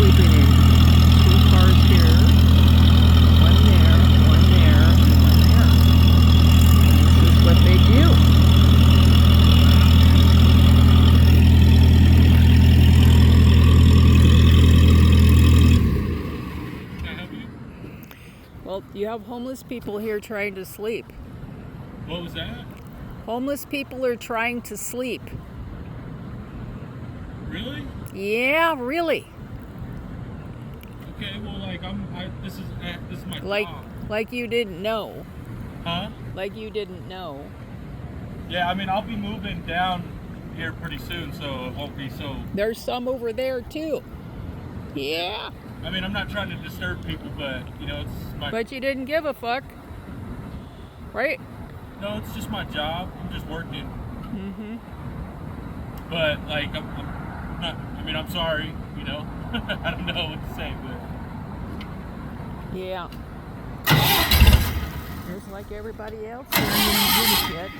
sleeping in 2 cars here, 1 there, 1 there, and 1 there. This is what they do. Can I help you? Well, you have homeless people here trying to sleep. What was that? Homeless people are trying to sleep. Really? Yeah, really. Okay, well, like this is my job. Like you didn't know. Huh? Like you didn't know. Yeah, I mean, I'll be moving down here pretty soon, so it won't be so. There's some over there too. Yeah. I mean, I'm not trying to disturb people, but it's my. But you didn't give a fuck, right? No, it's just my job. I'm just working. Mm-hmm. But like, I'm not. I mean, I'm sorry. I don't know what to say, but. Yeah. Just like everybody else, they didn't give a shit.